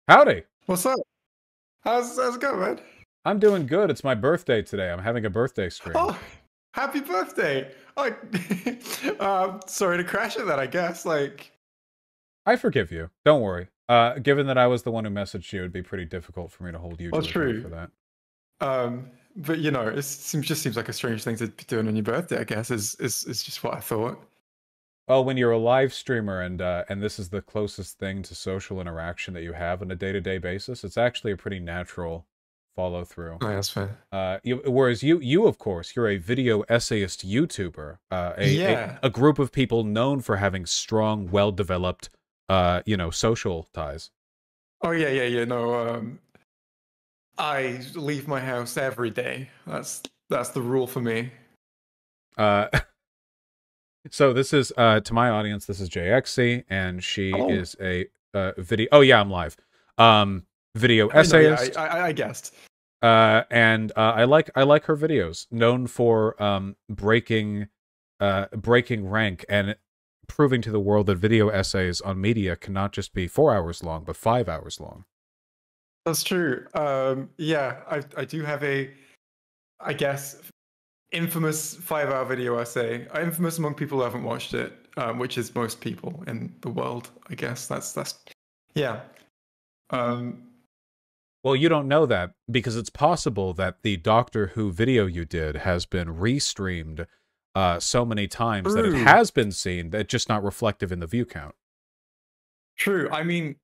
Howdy. What's up? How's it going, man? I'm doing good. It's my birthday today. I'm having a birthday stream. Oh, happy birthday! Oh, sorry to crash at that. I guess I forgive you. Don't worry. Given that I was the one who messaged you, it'd be pretty difficult for me to hold you to well, account for true. that. But you know, just seems like a strange thing to be doing on your birthday. I guess is just what I thought. Well, when you're a live streamer and this is the closest thing to social interaction that you have on a day-to-day basis, it's actually a pretty natural follow through. Oh, yeah, that's fair. Whereas you of course, you're a video essayist YouTuber, Yeah. a group of people known for having strong, well-developed, social ties. Oh yeah. No, I leave my house every day. That's the rule for me. Uh, so this is to my audience. This is Exci, and she Oh, is a video. Oh yeah, I'm live. Video I know. Yeah, essayist. I guessed. And I like her videos, known for breaking rank and proving to the world that video essays on media cannot just be 4 hours long, but 5 hours long. That's true. Yeah, I do have I guess, infamous 5 hour video essay. Infamous among people who haven't watched it, which is most people in the world. I guess that's yeah. Um, Well, you don't know that because it's possible that the Doctor Who video you did has been restreamed so many times that it true, has been seen, that just not reflective in the view count. true. I mean,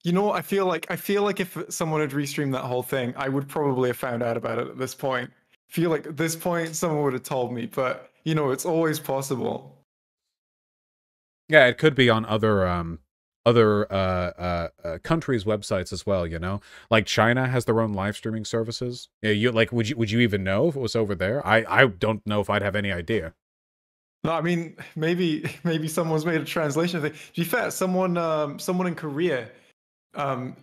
you know what? I feel like if someone had restreamed that whole thing, I would probably have found out about it at this point. Feel like at this point someone would have told me, but you know, it's always possible. Yeah, it could be on other countries' websites as well. You know, like China has their own live streaming services. Yeah, you like would you even know if it was over there? I don't know if I'd have any idea. No, I mean maybe someone's made a translation thing. To be fair, someone in Korea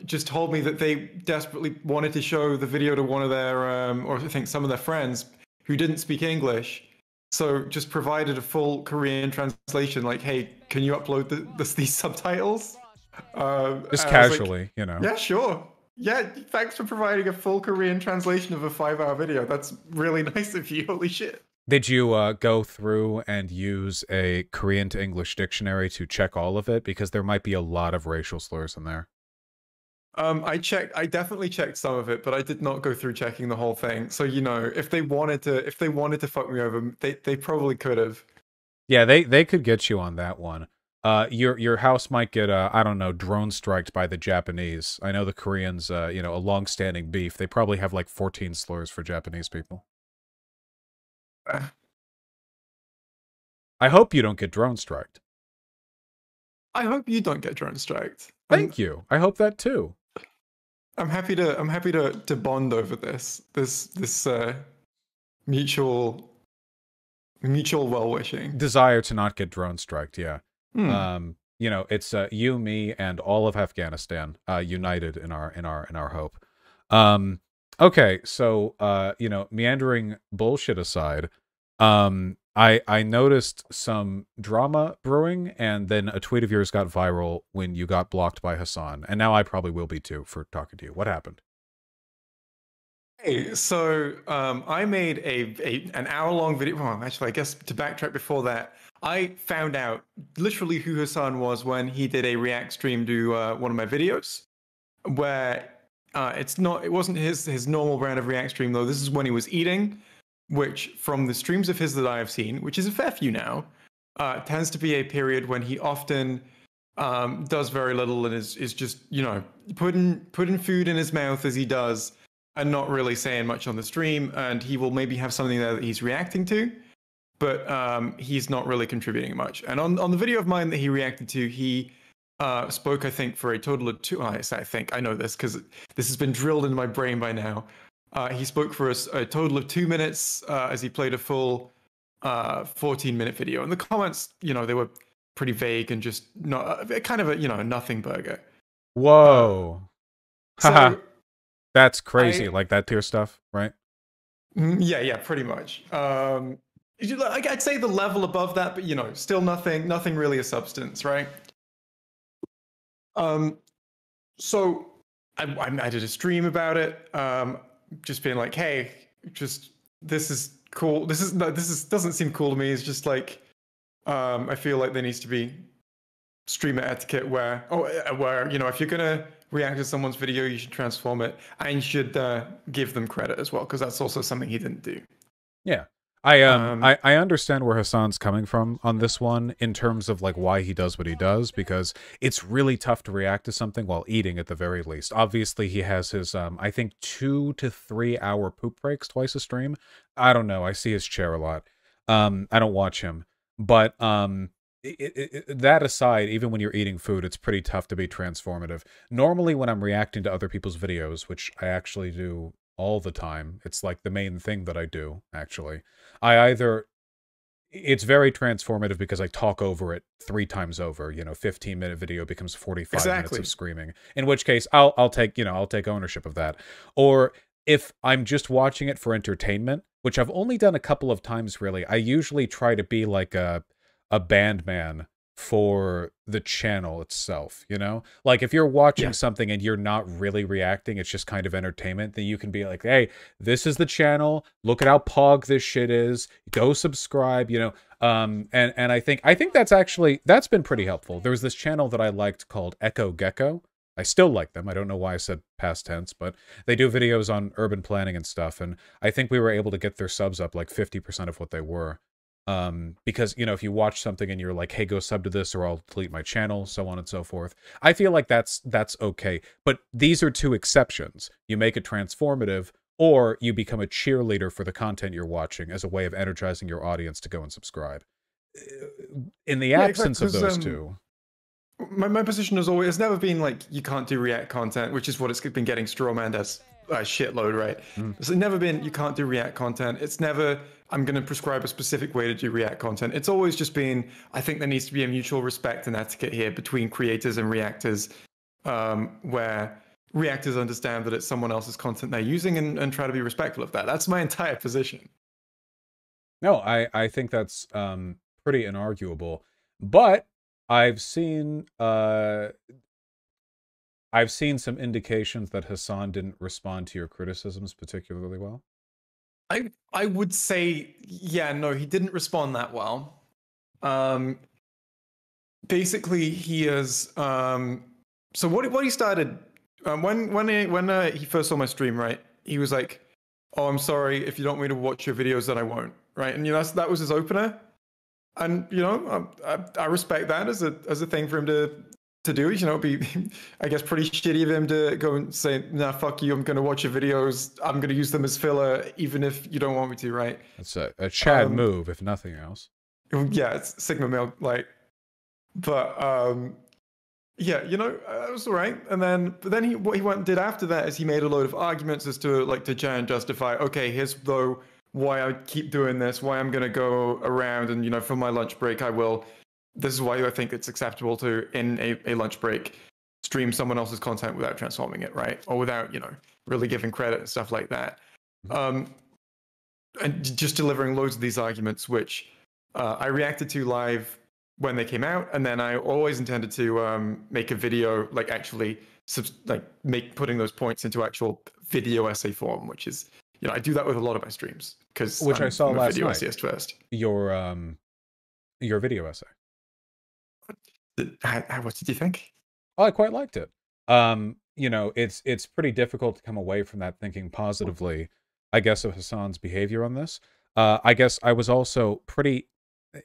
just told me that they desperately wanted to show the video to one of their or I think some of their friends who didn't speak English. So just provided a full Korean translation, like, hey, can you upload these subtitles? Just And I was like, casually, you know. yeah, sure. Yeah, thanks for providing a full Korean translation of a 5 hour video. That's really nice of you. Holy shit. Did you go through and use a Korean to English dictionary to check all of it? Because there might be a lot of racial slurs in there. I definitely checked some of it, but I did not go through checking the whole thing. So, you know, if they wanted to fuck me over, they probably could have. Yeah, they could get you on that one. Your house might get I don't know, drone striked by the Japanese. I know the Koreans, a long-standing beef. They probably have like 14 slurs for Japanese people. Uh, I hope you don't get drone striked. I hope you don't get drone striked. Thank you. I hope that too. I'm happy to bond over this mutual well wishing. Desire to not get drone striked, yeah. Hmm. It's you, me, and all of Afghanistan united in our hope. Okay, so meandering bullshit aside, I noticed some drama brewing, and then a tweet of yours got viral when you got blocked by Hasan, and now I probably will be too for talking to you. What happened? Hey, so I made an hour-long video. Well, actually, I guess to backtrack before that, I found out literally who Hassan was when he did a react stream to one of my videos, where it wasn't his normal brand of react stream though. This is when he was eating, which from the streams of his that I have seen, which is a fair few now, tends to be a period when he often does very little and is just putting food in his mouth as he does and not really saying much on the stream, and he will maybe have something there that he's reacting to, but he's not really contributing much. And on the video of mine that he reacted to, he spoke, I think, for a total of two. I think I know this because this has been drilled into my brain by now. He spoke for us a total of 2 minutes as he played a full 14-minute video. And the comments, they were pretty vague and just not kind of a nothing burger. Whoa. Haha. So That's crazy, I like that tier stuff, right? yeah, pretty much. I'd say the level above that, but still nothing really a substance, right? Um, so I did a stream about it, just being like, hey, just this is cool. This is no, this is doesn't seem cool to me. It's just like, I feel like there needs to be streamer etiquette where, where if you're gonna react to someone's video, you should transform it and you should give them credit as well, because that's also something he didn't do. Yeah. I Um, I understand where Hasan's coming from on this one in terms of like why he does what he does, because it's really tough to react to something while eating at the very least. Obviously he has his I think 2 to 3 hour poop breaks twice a stream. I don't know. I see his chair a lot. I don't watch him. But that aside, even when you're eating food, it's pretty tough to be transformative. Normally when I'm reacting to other people's videos, which I actually do all the time, it's like the main thing that I do, actually. It's very transformative because I talk over it 3 times over. 15-minute video becomes 45 minutes of exactly. screaming. In which case, I'll take ownership of that. Or if I'm just watching it for entertainment, which I've only done a couple of times really, I usually try to be like a band man for the channel itself, Like if you're watching Yeah. something and you're not really reacting, it's just kind of entertainment, then you can be like, hey, this is the channel, look at how pog this shit is, go subscribe, and I think that's been pretty helpful. There was this channel that I liked called Echo Gecko. I still like them. I don't know why I said past tense, but they do videos on urban planning and stuff, and I think we were able to get their subs up like 50% of what they were. Because if you watch something and you're like, hey, go sub to this or I'll delete my channel, so on and so forth, I feel like that's okay. But these are 2 exceptions. You make it transformative, or you become a cheerleader for the content you're watching as a way of energizing your audience to go and subscribe. In the Yeah, exactly. absence of Because those 2. my position has always, it's never been like you can't do React content, which is what it's been getting strawmanned as a shitload, right? Mm. It's never been you can't do React content. It's never I'm going to prescribe a specific way to do React content. It's always just been I think there needs to be a mutual respect and etiquette here between creators and reactors, where reactors understand that it's someone else's content they're using and try to be respectful of that. That's my entire position. No, I think that's pretty inarguable. But I've seen some indications that Hasan didn't respond to your criticisms particularly well. I would say, yeah, no, he didn't respond that well. Um, Basically, he is. So what he started when he first saw my stream, right? He was like, "Oh, I'm sorry if you don't want me to watch your videos, then I won't." Right, and that was his opener, and I respect that as a thing for him to do. It'd be I guess pretty shitty of him to go and say, "Nah, fuck you. I'm gonna watch your videos. I'm gonna use them as filler, even if you don't want me to." Right? That's a Chad Um, move, if nothing else. yeah, it's Sigma male, like, but yeah, it was all right. But then what he went and did after that is he made a load of arguments as to like to try and justify, okay, here's though why I keep doing this, why I'm gonna go around and for my lunch break I will. This is why I think it's acceptable to in a lunch break stream someone else's content without transforming it, right? Or without really giving credit and stuff like that. Mhm. And just delivering loads of these arguments, which I reacted to live when they came out, and then I always intended to make a video, like actually, putting those points into actual video essay form, which is, I do that with a lot of my streams because Which I I'm saw a last video night. essayist first. Your video essay. What did you think? Oh, I quite liked it. It's pretty difficult to come away from that thinking positively, I guess, of Hasan's behavior on this. I guess I was also pretty,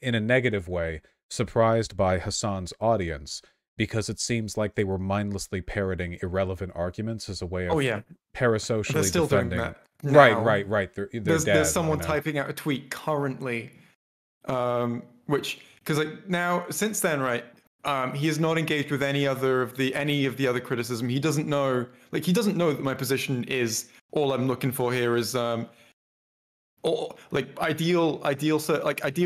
in a negative way, surprised by Hasan's audience, because it seems like they were mindlessly parroting irrelevant arguments as a way Oh of yeah, they're parasocially still doing defending. that Right, now. right, right. They're There's dead, I someone know. typing out a tweet currently, which because like now since then, right? He has not engaged with any of the other criticism. He doesn't know, he doesn't know that my position is all I'm looking for here is or like ideal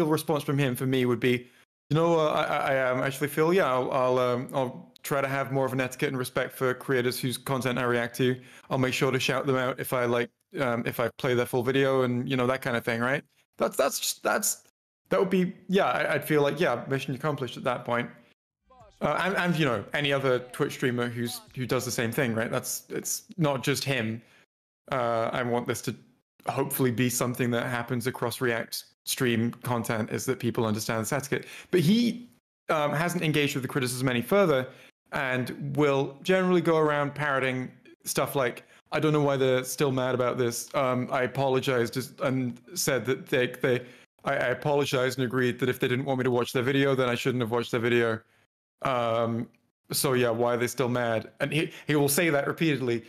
response from him for me would be, I actually feel, yeah, I'll try to have more of an etiquette and respect for creators whose content I react to. I'll make sure to shout them out if I play their full video and that kind of thing, right? That would be, yeah, I'd feel like, yeah, mission accomplished at that point. And you know, any other Twitch streamer who does the same thing, right? It's not just him. I want this to hopefully be something that happens across React stream content, is that people understand the etiquette. But he hasn't engaged with the criticism any further, and will generally go around parroting stuff like, "I don't know why they're still mad about this. I apologized and said that I apologized and agreed that if they didn't want me to watch their video, then I shouldn't have watched their video. Um, so yeah, why are they still mad?" And he will say that repeatedly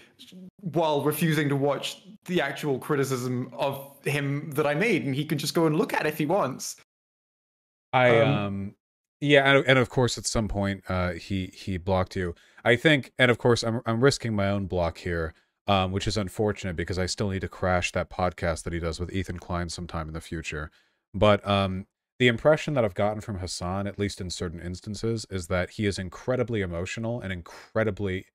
while refusing to watch the actual criticism of him that I made, and he can just go and look at it if he wants. I Um, yeah, and of course at some point he blocked you. I think, and of course I'm risking my own block here, which is unfortunate because I still need to crash that podcast that he does with Ethan Klein sometime in the future. But the impression that I've gotten from Hasan, at least in certain instances, is that he is incredibly emotional and incredibly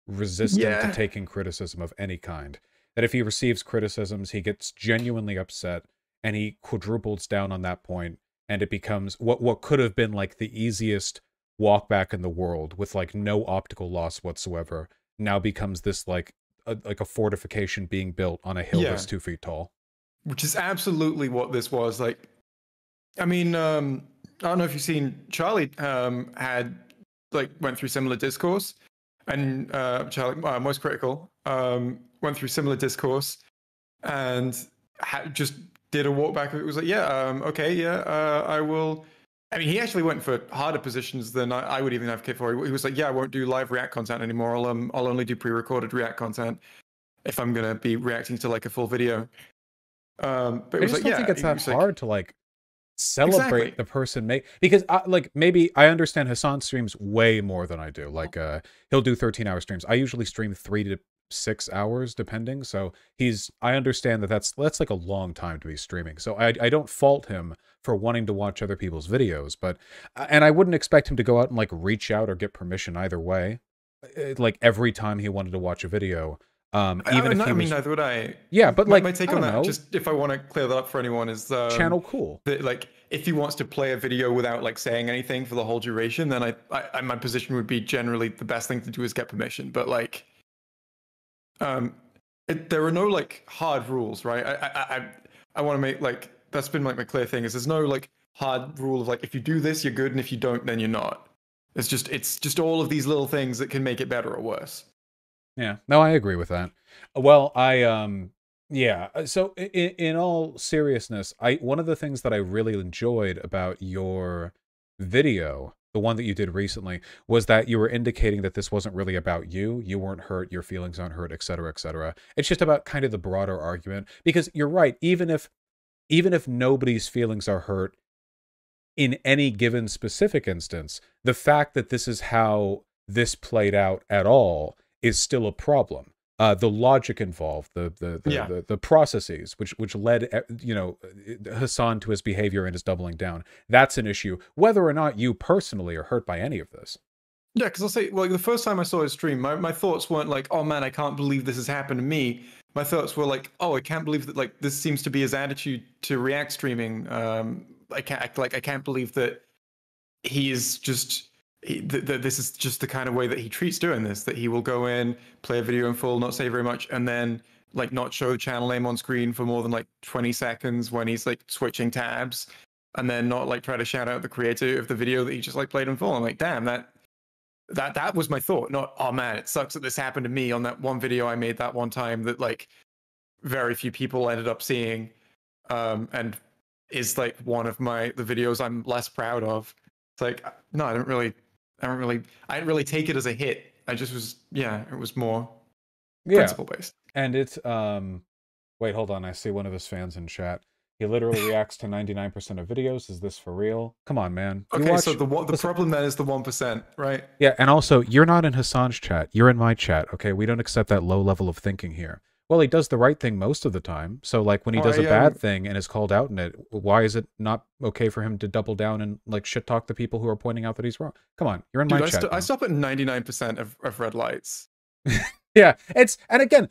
resistant to yeah, taking criticism of any kind. That if he receives criticisms, he gets genuinely upset and he quadruples down on that point, and it becomes what could have been like the easiest walk back in the world with like no optical loss whatsoever now becomes this like a fortification being built on a hill yeah, that's 2 feet tall. which is absolutely what this was. Like, I mean, I don't know if you've seen Charlie had like went through similar discourse, and Charlie, most critical, went through similar discourse, and just did a walk back. It was like, yeah, okay, yeah, I will. I mean, he actually went for harder positions than I would even advocate for. He was like, yeah, I won't do live React content anymore. I'll only do pre-recorded React content if I'm gonna be reacting to like a full video. But it I was just like, don't think yeah, it's he that was like, hard to like celebrate exactly, the person make, because like maybe I understand Hassan streams way more than I do. Like he'll do 13-hour streams. I usually stream 3 to 6 hours depending. So I understand that that's like a long time to be streaming. So I don't fault him for wanting to watch other people's videos, but and I wouldn't expect him to go out and like reach out or get permission either way. Like every time he wanted to watch a video, even if I he mean, was, neither would I. yeah, but My like take I on don't that, know, just if I want to clear that up for anyone, is channel cool. that like if he wants to play a video without like saying anything for the whole duration, then my position would be generally the best thing to do is get permission. But like, there are no like hard rules, right? I want to make like that's been like my clear thing is there's no like hard rule of like if you do this you're good and if you don't then you're not. It's just all of these little things that can make it better or worse. Yeah, no, I agree with that. Well, yeah. So in all seriousness, one of the things that I really enjoyed about your video, the one that you did recently, was that you were indicating that this wasn't really about you. You weren't hurt, your feelings aren't hurt, et cetera, et cetera. It's just about kind of the broader argument. Because you're right, even if nobody's feelings are hurt in any given specific instance, the fact that this is how this played out at all is still a problem. The logic involved, Yeah. the processes which led Hasan to his behavior and his doubling down. That's an issue, whether or not you personally are hurt by any of this. Yeah, because I'll say, well, the first time I saw his stream, my thoughts weren't like, oh man, I can't believe this has happened to me. My thoughts were like, oh, I can't believe that like this seems to be his attitude to React streaming. I can't believe that he is just that this is just the kind of way that he treats doing this. That he will go in, play a video in full, not say very much, and then like not show the channel name on screen for more than like 20 seconds when he's like switching tabs, and then not like try to shout out the creator of the video that he just like played in full. I'm like, damn, that was my thought. Not, oh man, it sucks that this happened to me on that one video I made that one time that like very few people ended up seeing, and is like one of the videos I'm less proud of. It's like, no, I didn't really take it as a hit. I just was, yeah, it was more Yeah, principle based. and it's wait, hold on. I see one of his fans in chat. He literally reacts to 99% of videos. Is this for real? Come on, man. You Okay, so watch. the Listen, problem then is the 1%, right? yeah, and also, you're not in Hassan's chat. You're in my chat, okay? We don't accept that low level of thinking here. Well, he does the right thing most of the time. So, like, when he does a I bad thing and is called out in it, why is it not okay for him to double down and, like, shit talk the people who are pointing out that he's wrong? Come on, you're in my chat I now. stop at 99% of red lights. Yeah, and again,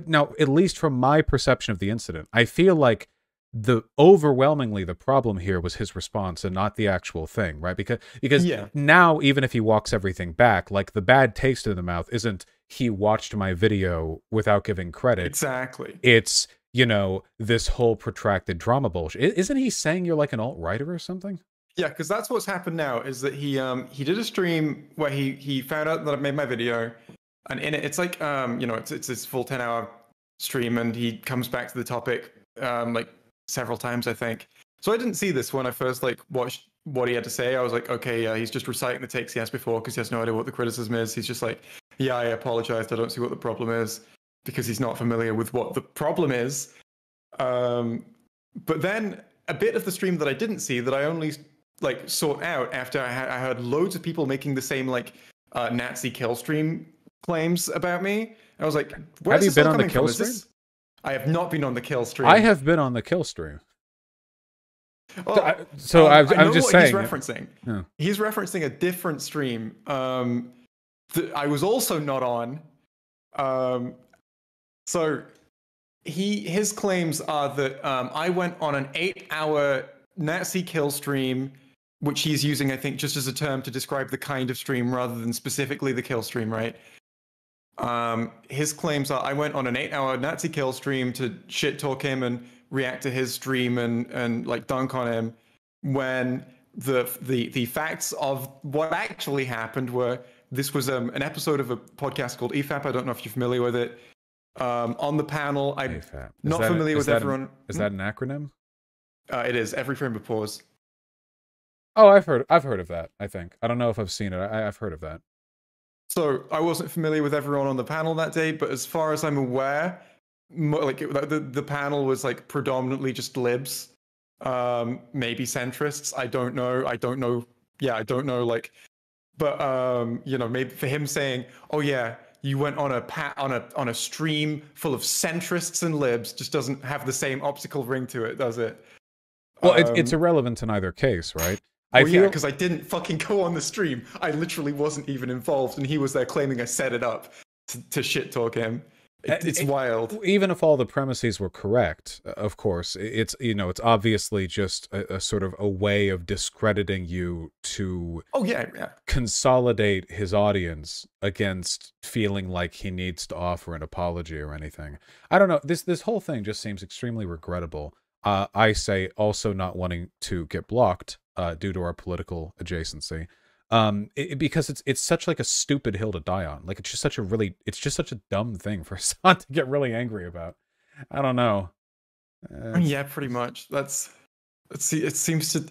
now, at least from my perception of the incident, I feel like the overwhelmingly the problem here was his response and not the actual thing, right? Because Yeah, now even if he walks everything back, like the bad taste in the mouth isn't he watched my video without giving credit. exactly. It's, you know, this whole protracted drama bullshit. Isn't he saying you're like an alt-writer or something? Yeah, because that's what's happened now is that he did a stream where he found out that I made my video, and in it it's like you know it's this full 10-hour stream, and he comes back to the topic like several times I think. So I didn't see this when I first like watched what he had to say. I was like, okay, yeah, he's just reciting the takes he has before because he has no idea what the criticism is. He's just like, yeah, I apologized. I don't see what the problem is because he's not familiar with what the problem is. But then a bit of the stream that I didn't see that I only like sort out after I heard loads of people making the same like Nazi kill stream claims about me. I was like, where's Have you this been all on the coming kill from? Is stream? this... I have not been on the kill stream. I have been on the kill stream. Well, So I I'm know just what saying. he's referencing. Yeah. He's referencing a different stream that I was also not on. So his claims are that I went on an 8-hour Nazi kill stream, which he's using, I think, just as a term to describe the kind of stream rather than specifically the kill stream, right? His claims are I went on an 8-hour Nazi kill stream to shit talk him and react to his stream and like dunk on him, when the facts of what actually happened were this was an episode of a podcast called EFAP. I don't know if you're familiar with it. On the panel, I'm not familiar with everyone. Is that an acronym? It is every frame of pause. Oh, I've heard of that. I think I don't know if I've seen it. I've heard of that. So I wasn't familiar with everyone on the panel that day, but as far as I'm aware, like the panel was like predominantly just libs, maybe centrists. I don't know. Yeah, I don't know. Like, but you know, maybe for him saying, "Oh yeah, you went on a stream full of centrists and libs," just doesn't have the same optical ring to it, does it? Well, it's irrelevant in either case, right? Well, yeah, because I didn't fucking go on the stream. I literally wasn't even involved, and he was there claiming I set it up to shit talk him. It's wild. Even if all the premises were correct, of course, it's, you know, it's obviously just a sort of a way of discrediting you to consolidate his audience against feeling like he needs to offer an apology or anything. I don't know. This whole thing just seems extremely regrettable. I say also not wanting to get blocked due to our political adjacency. Because it's such like a stupid hill to die on. Like it's just such a dumb thing for Hasan to get really angry about. I don't know. Yeah, pretty much. Let's see. It seems to.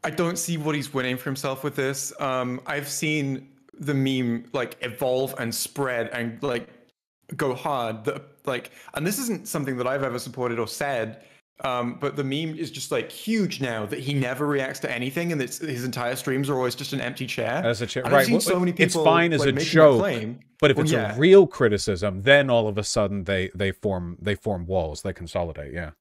I don't see what he's winning for himself with this. I've seen the meme like evolve and spread and like go hard. And this isn't something that I've ever supported or said. But the meme is just like huge now that he never reacts to anything, and his entire streams are always just an empty chair. As a chair, and right? I've seen so many people, it's fine as like, a joke, but if it's a real criticism, then all of a sudden they form walls, they consolidate. Yeah.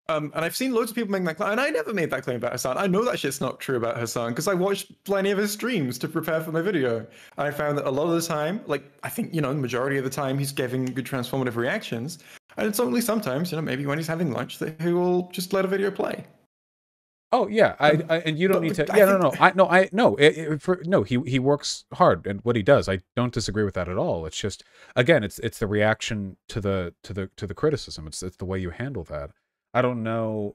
And I've seen loads of people making that claim, and I never made that claim about Hasan. I know that shit's not true about Hasan because I watched plenty of his streams to prepare for my video. And I found that a lot of the time, like I think, you know, the majority of the time, he's giving good transformative reactions. And it's only sometimes, you know, maybe when he's having lunch that he will just let a video play. Oh yeah, and you don't need to. Yeah, no. He works hard and what he does. I don't disagree with that at all. It's just, again, it's the reaction to the criticism. It's the way you handle that. I don't know,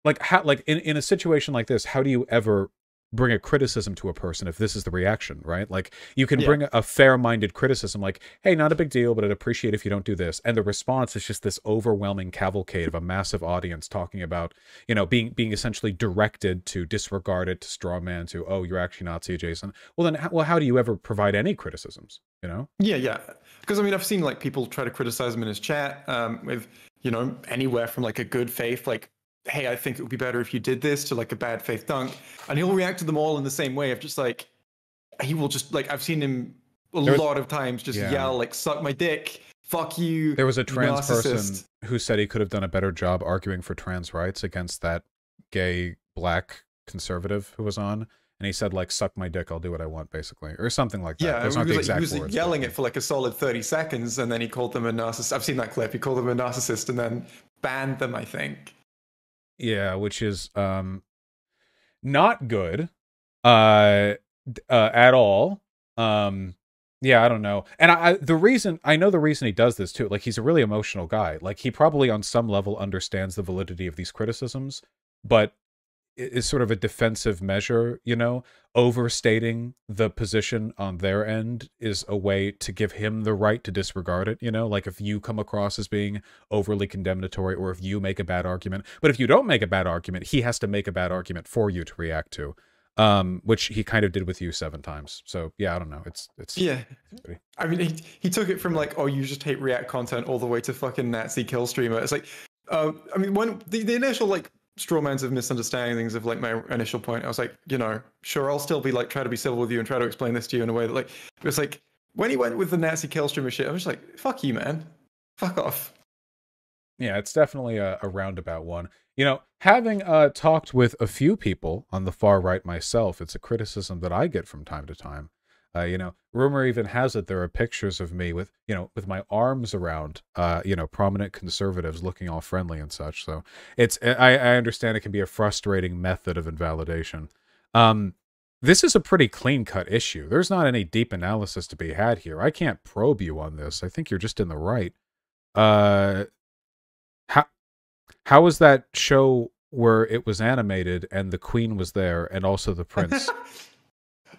like how, like in a situation like this, how do you ever bring a criticism to a person if this is the reaction, right? Like you can bring a fair-minded criticism like, hey, not a big deal, but I'd appreciate if you don't do this. And the response is just this overwhelming cavalcade of a massive audience talking about, you know, being essentially directed to disregard it, to straw man, to, oh, you're actually Nazi adjacent. Well, then, how do you ever provide any criticisms, you know? Yeah. Because I mean, I've seen like people try to criticize him in his chat with, you know, anywhere from like a good faith, like, hey, I think it would be better if you did this, to like a bad faith dunk. And he'll react to them all in the same way of just like, he will just like, I've seen him a lot of times just yell like, suck my dick, fuck you. There was a trans person who said he could have done a better job arguing for trans rights against that gay black conservative who was on. And he said, like, suck my dick, I'll do what I want, basically. Or something like that. Yeah, those aren't the exact words, he was yelling it for like a solid 30 seconds, and then he called them a narcissist. I've seen that clip. He called them a narcissist, and then banned them, I think. Yeah, which is not good at all. Yeah, I don't know. And I know the reason he does this too. Like, he's a really emotional guy. Like, he probably on some level understands the validity of these criticisms, but is sort of a defensive measure, you know. Overstating the position on their end is a way to give him the right to disregard it, you know. Like, if you come across as being overly condemnatory, or if you make a bad argument. But if you don't make a bad argument, he has to make a bad argument for you to react to, which he kind of did with you 7 times. So yeah, I don't know, it's Yeah. pretty... I mean, he took it from like, oh, you just hate React content, all the way to fucking Nazi kill streamer. It's like, I mean, when the initial like strawmans of misunderstandings of like my initial point, I was like, you know, sure, I'll still be like, try to be civil with you and try to explain this to you in a way that like, it was like, when he went with the Nazi kill streamer shit, I was just like, fuck you, man. Fuck off. Yeah, it's definitely a roundabout one. You know, having talked with a few people on the far right myself, it's a criticism that I get from time to time. You know, rumor even has it there are pictures of me with, you know, with my arms around, you know, prominent conservatives looking all friendly and such. So it's, I understand it can be a frustrating method of invalidation. This is a pretty clean-cut issue. There's not any deep analysis to be had here. I can't probe you on this. I think you're just in the right. How was that show where it was animated and the Queen was there and also the Prince?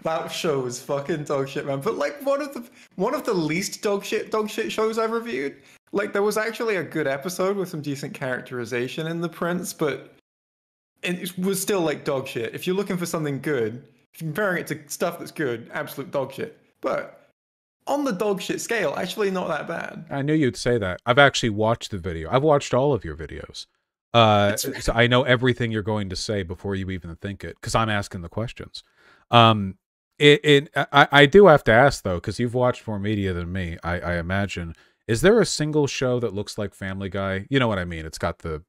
That show was fucking dog shit, man. But like one of the least dog shit shows I've reviewed. Like, there was actually a good episode with some decent characterization in the Prince, but it was still like dog shit. If you're looking for something good, if you're comparing it to stuff that's good, absolute dog shit. But on the dog shit scale, actually not that bad. I knew you'd say that. I've actually watched the video. I've watched all of your videos. So I know everything you're going to say before you even think it, because I'm asking the questions. I do have to ask though, because you've watched more media than me, I imagine. Is there a single show that looks like Family Guy? You know what I mean? It's got the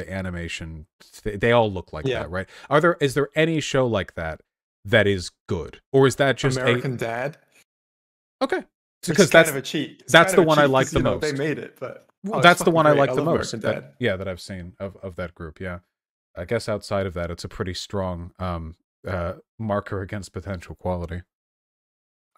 animation. They all look like that, right? Is there any show like that that is good, or is that just American Dad? Okay, because that's kind of a cheat. That's the one I like the most. They made it, but that's the one I like the most. That I've seen of that group. Yeah, I guess outside of that, it's a pretty strong marker against potential quality.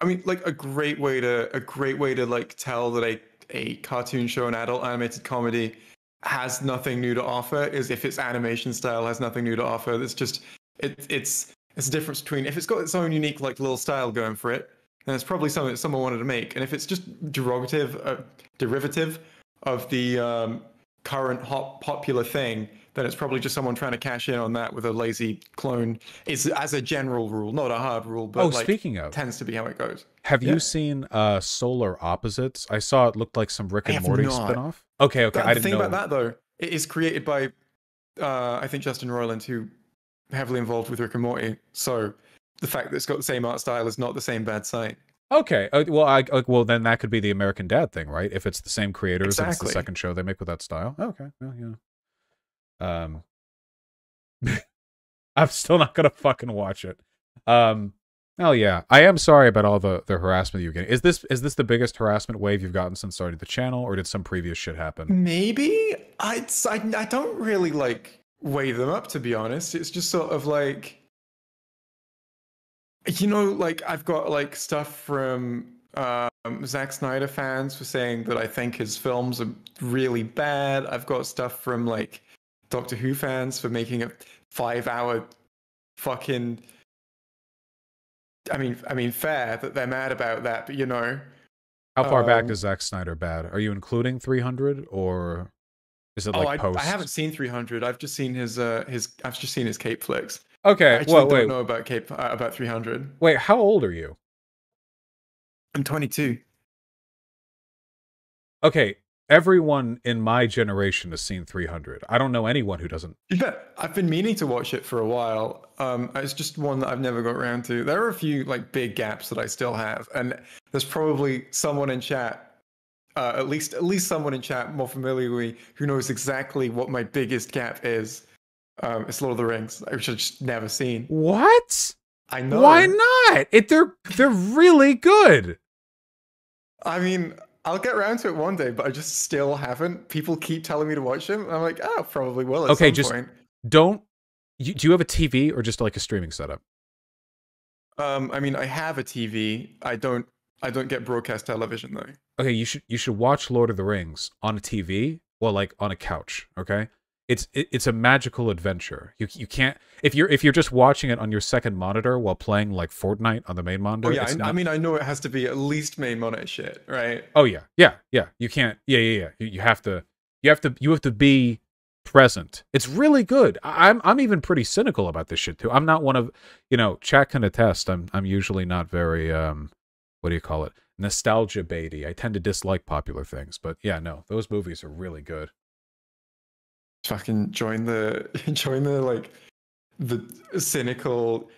I mean, like a great way to like tell that a cartoon show, an adult animated comedy, has nothing new to offer is if its animation style has nothing new to offer. It's just it's a difference between if it's got its own unique like little style going for it, then it's probably something that someone wanted to make. And if it's just derivative of the current hot popular thing, then it's probably just someone trying to cash in on that with a lazy clone. Is as a general rule, not a hard rule, but like, speaking of, tends to be how it goes. Have you seen Solar Opposites? I saw it looked like some Rick and Morty spinoff. Okay, I didn't know. The thing about that though, it is created by I think Justin Roiland, who heavily involved with Rick and Morty. So the fact that it's got the same art style is not the same bad sign. Okay, well then that could be the American Dad thing, right? If it's the same creators, and it's the second show they make with that style. Okay, well, yeah. I'm still not gonna fucking watch it. Oh yeah, I am sorry about all the harassment you're getting. Is this the biggest harassment wave you've gotten since starting the channel, or did some previous shit happen? Maybe I don't really like weigh them up, to be honest. It's just sort of like, you know, like I've got like stuff from Zack Snyder fans for saying that I think his films are really bad. I've got stuff from like Doctor Who fans for making a 5-hour fucking. I mean, fair that they're mad about that, but you know. How far back is Zack Snyder bad? Are you including 300, or is it like post? I haven't seen 300. I've just seen his cape flicks. Okay, I actually don't know about 300. Wait, how old are you? I'm 22. Okay, everyone in my generation has seen 300. I don't know anyone who doesn't. Yeah, I've been meaning to watch it for a while. It's just one that I've never got around to. There are a few like big gaps that I still have, and there's probably someone in chat, at least someone in chat more familiar with me who knows exactly what my biggest gap is. It's Lord of the Rings, which I've just never seen. What? I know. Why not? They're really good. I mean, I'll get around to it one day, but I just still haven't. People keep telling me to watch them. I'm like, oh, probably will at Okay, some just point. don't. Do you have a TV or just like a streaming setup? I mean, I have a TV. I don't get broadcast television though. Okay, you should watch Lord of the Rings on a TV, well, like on a couch. Okay, it's a magical adventure. You can't, if you're just watching it on your second monitor while playing like Fortnite on the main Oh monitor. yeah, It's I not. mean, I know it has to be at least main monitor shit, right? Oh yeah, yeah, yeah. You can't. Yeah, yeah, yeah. You have to be present. It's really good. I'm even pretty cynical about this shit too. I'm not one of, chat can attest. I'm usually not very what do you call it? Nostalgia baity. I tend to dislike popular things, but yeah, no, those movies are really good. Fucking join the like the cynical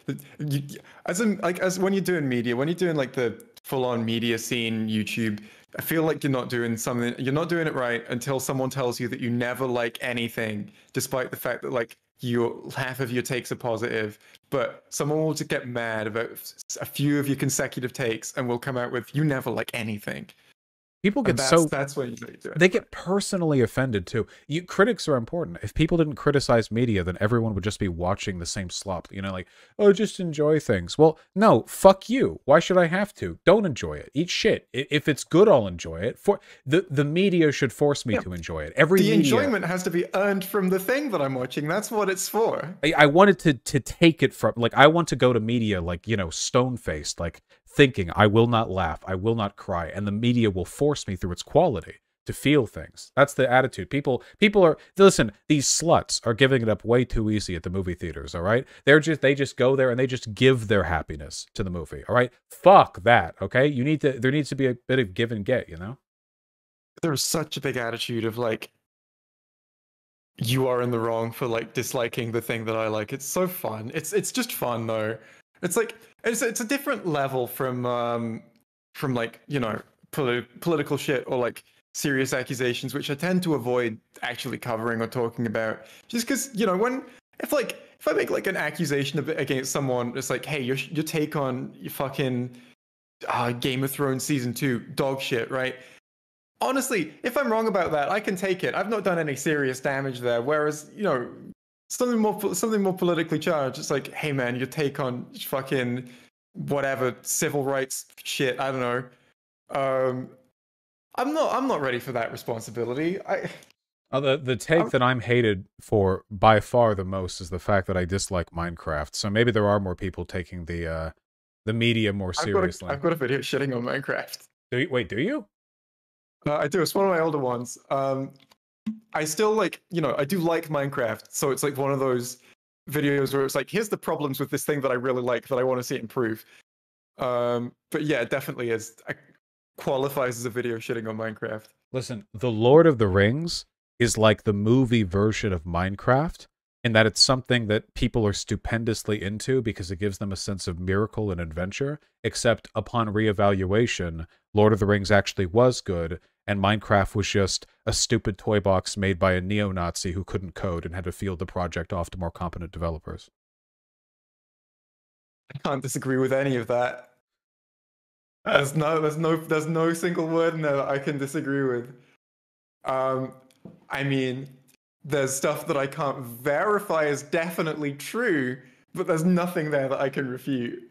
as in like as when you're doing media, when you're doing like the full on media scene YouTube, I feel like you're not doing it right until someone tells you that you never like anything, despite the fact that like your half of your takes are positive, but someone will just get mad about a few of your consecutive takes and will come out with you never like anything. People And get so that's when you know you're doing they it right. get personally offended too. Critics are important. If people didn't criticize media, then everyone would just be watching the same slop. Like, oh, just enjoy things. Well, no, fuck you. Why should I have to? Don't enjoy it. Eat shit. If it's good, I'll enjoy it. For the media should force me Yeah. to enjoy it. Every The media. enjoyment has to be earned from the thing that I'm watching. That's what it's for. I wanted to take it from, like, I want to go to media like, stone faced, like thinking I will not laugh, I will not cry, and the media will force me through its quality to feel things. That's the attitude. People are, listen, these sluts are giving it up way too easy at the movie theaters, all right? They just go there and they just give their happiness to the movie, all right? Fuck that, okay? There needs to be a bit of give and get, There's such a big attitude of like, you are in the wrong for like disliking the thing that I like. It's so fun. It's just fun though. It's like it's a different level from like political shit or like serious accusations, which I tend to avoid actually covering or talking about, just because when if I make like an accusation against someone, it's like, hey, your take on your fucking Game of Thrones season 2 dog shit, right? Honestly, if I'm wrong about that, I can take it. I've not done any serious damage there. Whereas, something more politically charged, it's like, hey man, your take on fucking whatever civil rights shit, I don't know. Um, I'm not ready for that responsibility. The take that I'm hated for by far the most is the fact that I dislike Minecraft. So maybe there are more people taking the media more seriously. I've got a video shitting on Minecraft. Wait, do you? I do. It's one of my older ones. I still like, I do like Minecraft. So it's like one of those videos where it's like, here's the problems with this thing that I really like that I want to see it improve. But yeah, it definitely is. Qualifies as a video shitting on Minecraft. Listen, The Lord of the Rings is like the movie version of Minecraft in that it's something that people are stupendously into because it gives them a sense of miracle and adventure, except upon reevaluation, Lord of the Rings actually was good, and Minecraft was just a stupid toy box made by a neo-Nazi who couldn't code and had to field the project off to more competent developers. I can't disagree with any of that. There's no single word in there that I can disagree with. I mean, there's stuff that I can't verify as definitely true, but there's nothing there that I can refute.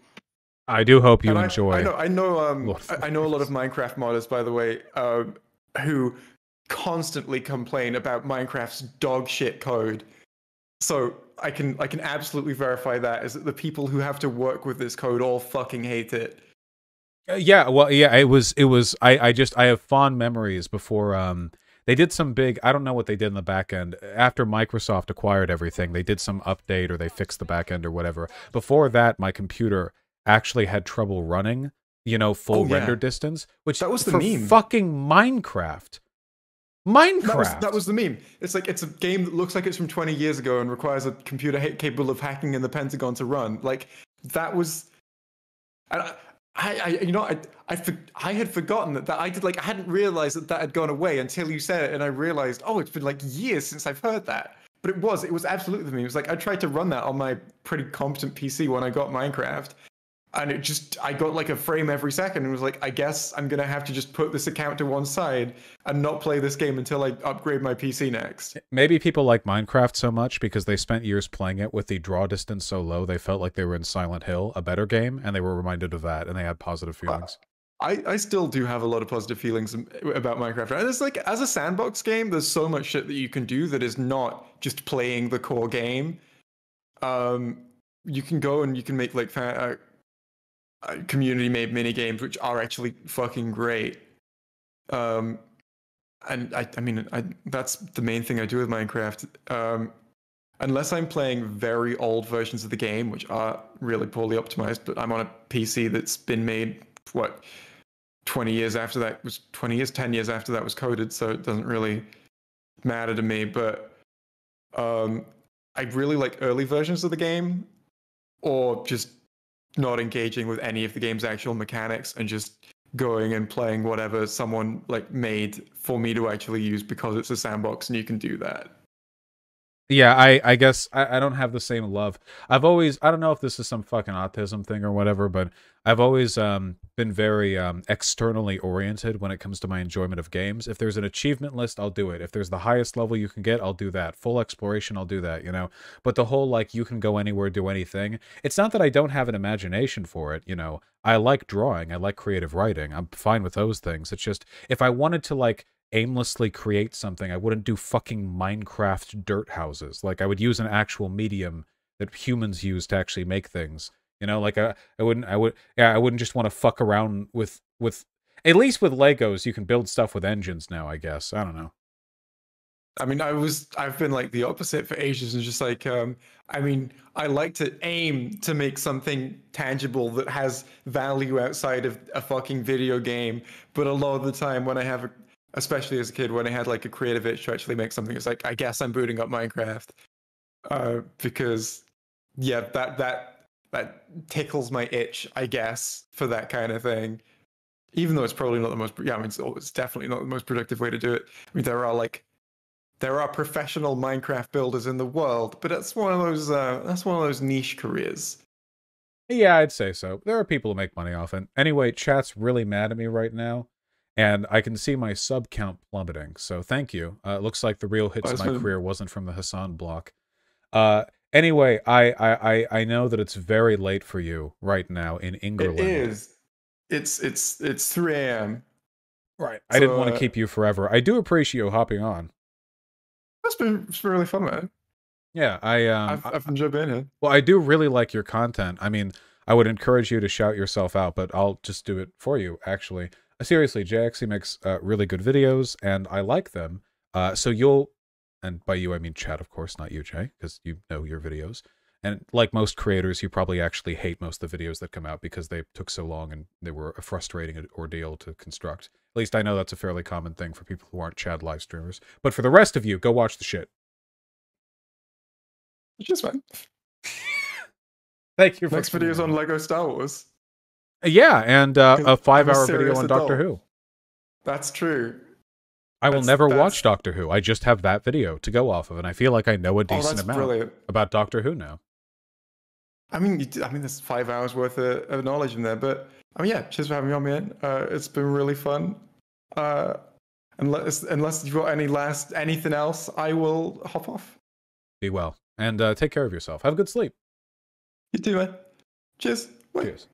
I do hope you And enjoy. I know a lot of Minecraft modders, by the way, who constantly complain about Minecraft's dog shit code. So I can absolutely verify that is that the people who have to work with this code all fucking hate it. Yeah, well, yeah, it was. I have fond memories before. They did some big. I don't know what they did in the back end after Microsoft acquired everything. They did some update or they fixed the back end or whatever. Before that, my computer actually had trouble running. Full render distance, which that was the for meme. fucking Minecraft. That was the meme. It's like it's a game that looks like it's from 20 years ago and requires a computer capable of hacking in the Pentagon to run. Like that was. I had forgotten that I did like I hadn't realized that had gone away until you said it, and I realized, oh, it's been like years since I've heard that. But it was absolutely the meme. It was like I tried to run that on my pretty competent PC when I got Minecraft, and I got like a frame every second and was like, I guess I'm gonna have to just put this account to one side and not play this game until I upgrade my PC next. Maybe people like Minecraft so much because they spent years playing it with the draw distance so low they felt like they were in Silent Hill, a better game, and they were reminded of that, and they had positive feelings. I still do have a lot of positive feelings about Minecraft. And it's like, as a sandbox game, there's so much shit that you can do that is not just playing the core game. You can go and you can make like community made mini games which are actually fucking great. And I mean, that's the main thing I do with Minecraft. Unless I'm playing very old versions of the game, which are really poorly optimized, but I'm on a PC that's been made, what, 20 years after that was 20 years, 10 years after that was coded, so it doesn't really matter to me. But I really like early versions of the game, or just not engaging with any of the game's actual mechanics and just going and playing whatever someone like made for me to actually use because it's a sandbox and you can do that. Yeah, I guess I don't have the same love. I've always, I don't know if this is some fucking autism thing or whatever, but I've always been very externally oriented when it comes to my enjoyment of games. If there's an achievement list, I'll do it. If there's the highest level you can get, I'll do that. Full exploration, I'll do that, you know? But the whole, like, you can go anywhere, do anything, it's not that I don't have an imagination for it, you know? I like drawing, I like creative writing, I'm fine with those things. It's just, if I wanted to, like, aimlessly create something, I wouldn't do fucking Minecraft dirt houses. Like, I would use an actual medium that humans use to actually make things. You know, like I wouldn't just want to fuck around with at least with Legos you can build stuff with engines now, I guess. I don't know. I mean, I've been like the opposite for ages and just like, I mean, I like to aim to make something tangible that has value outside of a fucking video game. But a lot of the time when I have, especially as a kid, when I had like a creative itch to actually make something, it's like, I guess I'm booting up Minecraft. Because yeah, that tickles my itch, I guess, for that kind of thing. Even though it's probably not the most, yeah, I mean, it's definitely not the most productive way to do it. I mean, there are professional Minecraft builders in the world, but that's one of those niche careers. Yeah, I'd say so. There are people who make money off it. Anyway, chat's really mad at me right now, and I can see my sub count plummeting. So thank you. It looks like the real hits of my career wasn't from the Hasan block. Anyway, I know that it's very late for you right now in England. It is. It's 3 a.m. Right. I didn't want to keep you forever. I do appreciate you hopping on. It's been really fun, man. Yeah, I've enjoyed being here. Well, I do really like your content. I mean, I would encourage you to shout yourself out, but I'll just do it for you, actually. Seriously, JXC makes really good videos, and I like them. So you'll, and by you I mean Chad, of course, not you, Jay, because you know your videos. And like most creators, you probably actually hate most of the videos that come out because they took so long and they were a frustrating ordeal to construct. At least I know that's a fairly common thing for people who aren't Chad live streamers. But for the rest of you, go watch the shit. Just fine. Thank you. Next video's on Lego Star Wars. Yeah, and a 5-hour video on Doctor Who. That's true. I will never watch Doctor Who. I just have that video to go off of, and I feel like I know a decent amount about Doctor Who now. I mean, there's 5 hours worth of knowledge in there, but I mean, yeah, cheers for having me on, man. It's been really fun. Unless you've got anything else, I will hop off. Be well, and take care of yourself. Have a good sleep. You too, man. Cheers. Bye. Cheers.